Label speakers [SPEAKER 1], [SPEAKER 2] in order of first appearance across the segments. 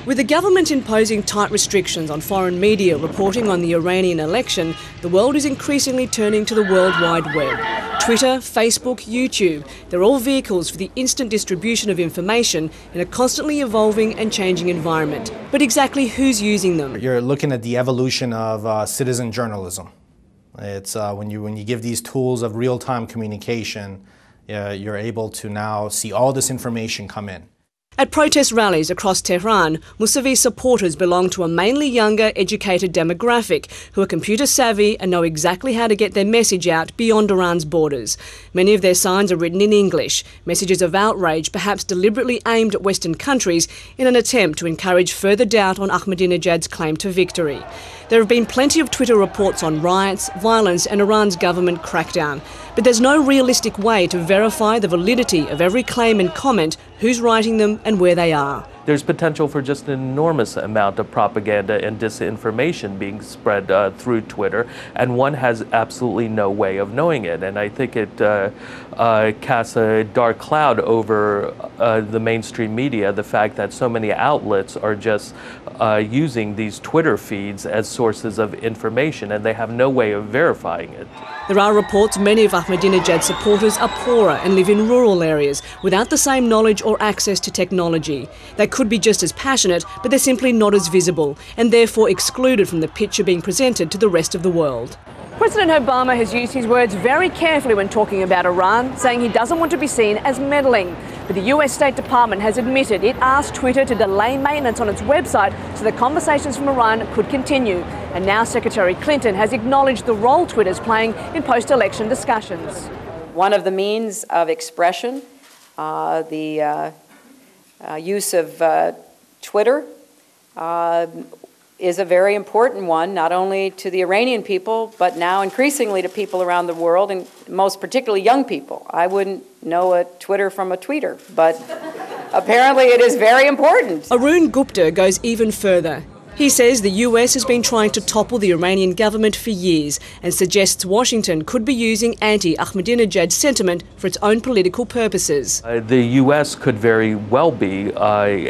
[SPEAKER 1] With the government imposing tight restrictions on foreign media reporting on the Iranian election, the world is increasingly turning to the World Wide Web. Twitter, Facebook, YouTube, they're all vehicles for the instant distribution of information in a constantly evolving and changing environment. But exactly who's using them?
[SPEAKER 2] You're looking at the evolution of citizen journalism. It's when you give these tools of real-time communication, you're able to now see all this information come in.
[SPEAKER 1] At protest rallies across Tehran, Mousavi's supporters belong to a mainly younger, educated demographic who are computer savvy and know exactly how to get their message out beyond Iran's borders. Many of their signs are written in English, messages of outrage perhaps deliberately aimed at Western countries in an attempt to encourage further doubt on Ahmadinejad's claim to victory. There have been plenty of Twitter reports on riots, violence and Iran's government crackdown. But there's no realistic way to verify the validity of every claim and comment, who's writing them and where they are.
[SPEAKER 3] There's potential for just an enormous amount of propaganda and disinformation being spread through Twitter, and one has absolutely no way of knowing it. And I think it casts a dark cloud over the mainstream media, the fact that so many outlets are just using these Twitter feeds as sources of information, and they have no way of verifying it.
[SPEAKER 1] There are reports many of Ahmadinejad's supporters are poorer and live in rural areas without the same knowledge or access to technology. They could be just as passionate, but they're simply not as visible and therefore excluded from the picture being presented to the rest of the world. President Obama has used his words very carefully when talking about Iran, saying he doesn't want to be seen as meddling. But the US State Department has admitted it asked Twitter to delay maintenance on its website so that conversations from Iran could continue. And now Secretary Clinton has acknowledged the role Twitter's playing in post-election discussions.
[SPEAKER 4] One of the means of expression, the use of Twitter, is a very important one, not only to the Iranian people, but now increasingly to people around the world, and most particularly young people. I wouldn't know a Twitter from a tweeter, but apparently it is very important.
[SPEAKER 1] Arun Gupta goes even further. He says the US has been trying to topple the Iranian government for years and suggests Washington could be using anti-Ahmadinejad sentiment for its own political purposes.
[SPEAKER 3] The US could very well be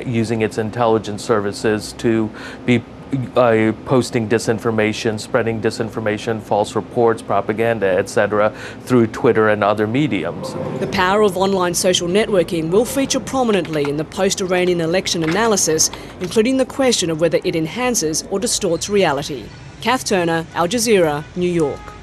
[SPEAKER 3] using its intelligence services to be posting disinformation, spreading disinformation, false reports, propaganda, etc. through Twitter and other mediums.
[SPEAKER 1] The power of online social networking will feature prominently in the post-Iranian election analysis, including the question of whether it enhances or distorts reality. Cath, Al Jazeera, New York.